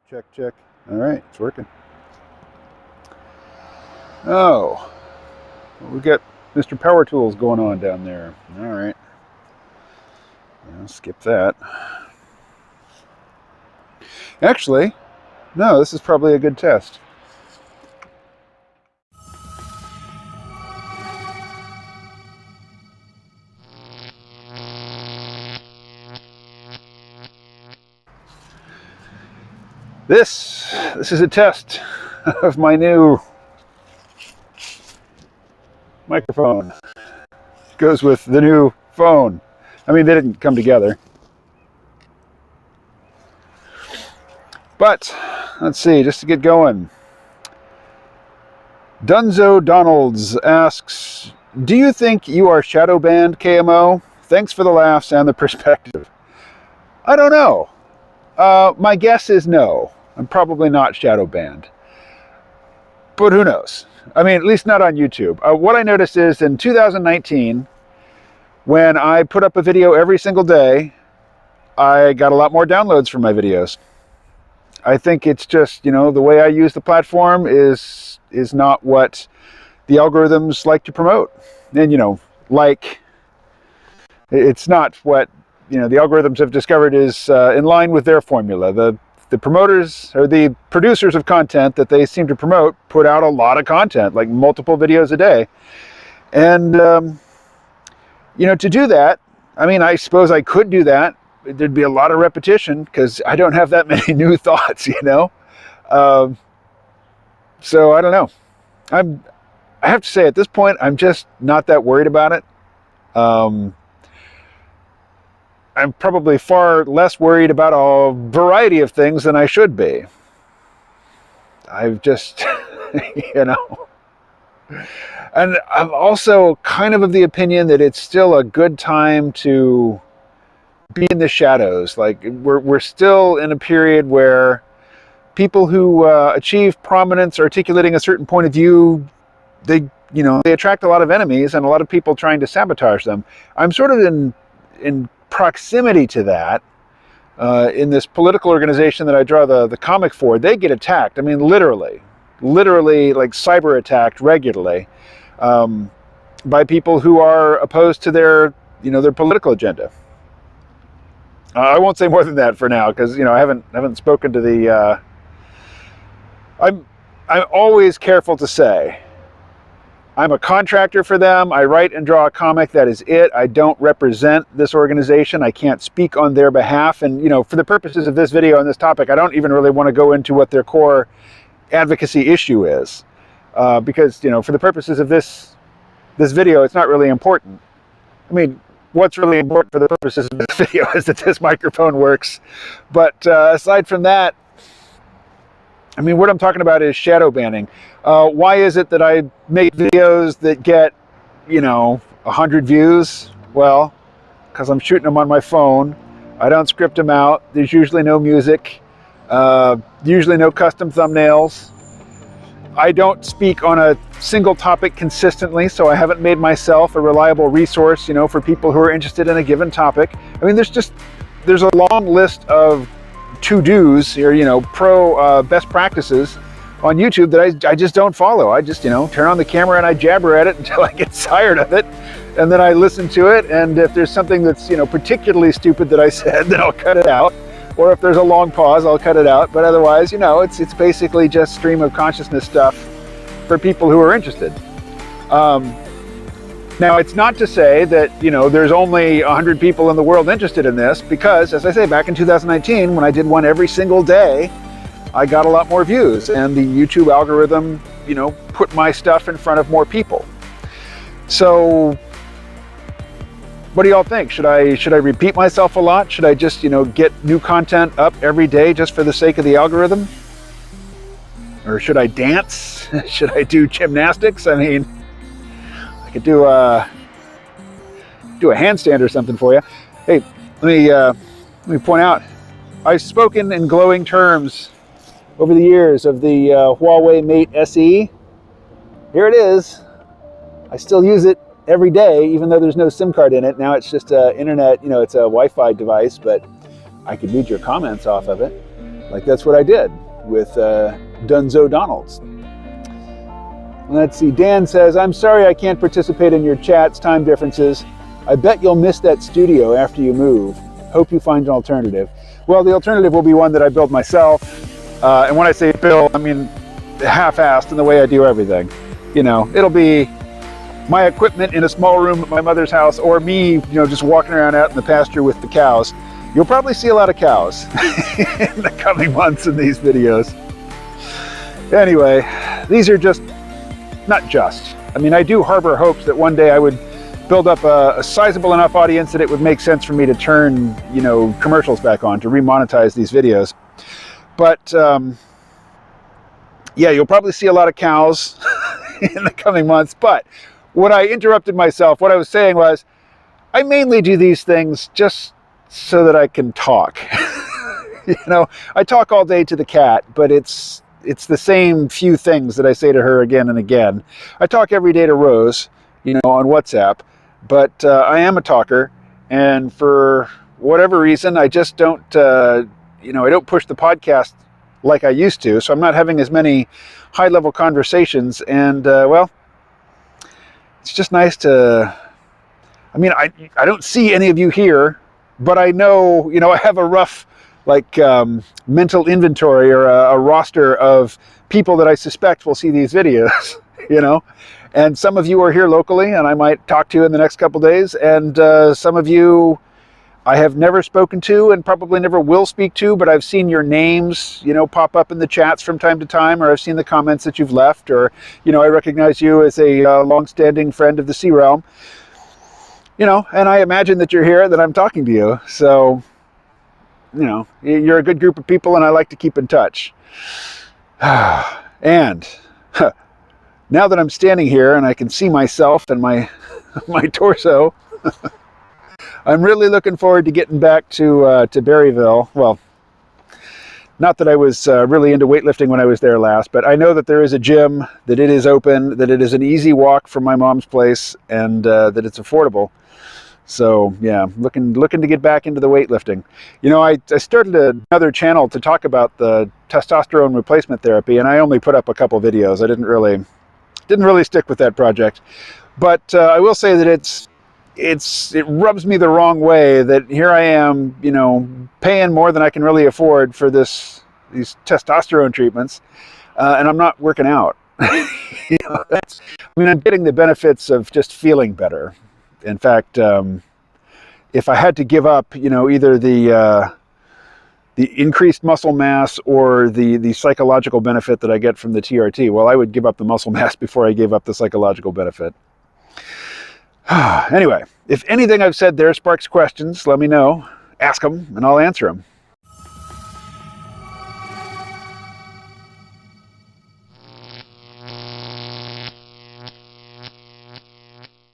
Check, check. All right, it's working. Oh, we got Mr. Power Tools going on down there. All right. I'll skip that. Actually, no, this is probably a good test. This is a test of my new microphone. It goes with the new phone. I mean, they didn't come together. But, let's see, just to get going. Dunzo Donalds asks, do you think you are Shadowbanned, KMO? Thanks for the laughs and the perspective. I don't know. My guess is no. I'm probably not Shadowbanned. But who knows? I mean, at least not on YouTube. What I noticed is in 2019, when I put up a video every single day, I got a lot more downloads for my videos. I think it's just, you know, the way I use the platform is not what the algorithms like to promote. And, you know, like, it's not what, you know, the algorithms have discovered is in line with their formula. The promoters or the producers of content that they seem to promote put out a lot of content, like multiple videos a day. And, you know, to do that, I mean, I suppose I could do that. There'd be a lot of repetition because I don't have that many new thoughts, you know. So I don't know. I have to say at this point, I'm just not that worried about it. I'm probably far less worried about a variety of things than I should be. I've just, you know. And I'm also kind of the opinion that it's still a good time to be in the shadows. Like we're still in a period where people who achieve prominence articulating a certain point of view, they attract a lot of enemies and a lot of people trying to sabotage them. I'm sort of in proximity to that in this political organization that I draw the comic for. They get attacked. I mean, literally like cyber attacked regularly by people who are opposed to their political agenda. I won't say more than that for now because, you know, I haven't spoken to the. I'm always careful to say I'm a contractor for them. I write and draw a comic. That is it. I don't represent this organization. I can't speak on their behalf. And, you know, for the purposes of this video on this topic, I don't even really want to go into what their core advocacy issue is, because, you know, for the purposes of this video, it's not really important. I mean, what's really important for the purposes of this video is that this microphone works. But aside from that, I mean, what I'm talking about is shadow banning. Why is it that I make videos that get, you know, 100 views? Well, because I'm shooting them on my phone. I don't script them out. There's usually no music. Usually no custom thumbnails. I don't speak on a single topic consistently, so I haven't made myself a reliable resource, you know, for people who are interested in a given topic. I mean, there's a long list of to-dos or, you know, best practices on YouTube that I just don't follow. I just, you know, turn on the camera and I jabber at it until I get tired of it, and then I listen to it, and if there's something that's, you know, particularly stupid that I said, then I'll cut it out. Or if there's a long pause, I'll cut it out. But otherwise, you know, it's basically just stream of consciousness stuff for people who are interested. Now, it's not to say that, you know, there's only 100 people in the world interested in this, because, as I say, back in 2019, when I did one every single day, I got a lot more views, and the YouTube algorithm, you know, put my stuff in front of more people. So, what do y'all think? Should I repeat myself a lot? Should I just, you know, get new content up every day just for the sake of the algorithm? Or should I dance? Should I do gymnastics? I mean, I could do a handstand or something for you. Hey, let me point out, I've spoken in glowing terms over the years of the Huawei Mate SE. Here it is. I still use it every day, even though there's no SIM card in it. Now it's just internet, you know, it's a Wi-Fi device, but I could read your comments off of it. Like that's what I did with Dunzo Donalds. Let's see, Dan says, I'm sorry I can't participate in your chats, time differences. I bet you'll miss that studio after you move. Hope you find an alternative. Well, the alternative will be one that I build myself. And when I say build, I mean half-assed in the way I do everything. You know, it'll be my equipment in a small room at my mother's house, or me, you know, just walking around out in the pasture with the cows. You'll probably see a lot of cows in the coming months in these videos. Anyway, these are just, not just. I mean, I do harbor hopes that one day I would build up a sizable enough audience that it would make sense for me to turn, you know, commercials back on, to remonetize these videos. But, yeah, you'll probably see a lot of cows in the coming months. But what I interrupted myself, what I was saying was, I mainly do these things just so that I can talk. You know, I talk all day to the cat, but it's the same few things that I say to her again and again. I talk every day to Rose, you know, on WhatsApp, but I am a talker, and for whatever reason, I just don't, you know, I don't push the podcast like I used to, so I'm not having as many high-level conversations, and, well, it's just nice to, I mean, I don't see any of you here, but I know, you know, I have a rough, like, mental inventory or a roster of people that I suspect will see these videos, you know, and some of you are here locally and I might talk to in the next couple days, and some of you I have never spoken to and probably never will speak to, but I've seen your names, you know, pop up in the chats from time to time, or I've seen the comments that you've left, or, you know, I recognize you as a long-standing friend of the Sea Realm, you know, and I imagine that you're here and that I'm talking to you. So, you know, you're a good group of people and I like to keep in touch. And now that I'm standing here and I can see myself and my torso, I'm really looking forward to getting back to Berryville. Well, not that I was really into weightlifting when I was there last, but I know that there is a gym, that it is open, that it is an easy walk from my mom's place, and that it's affordable. So yeah, looking to get back into the weightlifting. You know, I started another channel to talk about the testosterone replacement therapy, and I only put up a couple videos. I didn't really stick with that project, but I will say that it rubs me the wrong way that here I am, you know, paying more than I can really afford for these testosterone treatments, and I'm not working out. You know, I mean, I'm getting the benefits of just feeling better. In fact, if I had to give up, you know, either the increased muscle mass or the psychological benefit that I get from the TRT, well, I would give up the muscle mass before I gave up the psychological benefit. Anyway, if anything I've said there sparks questions, let me know, ask them, and I'll answer them.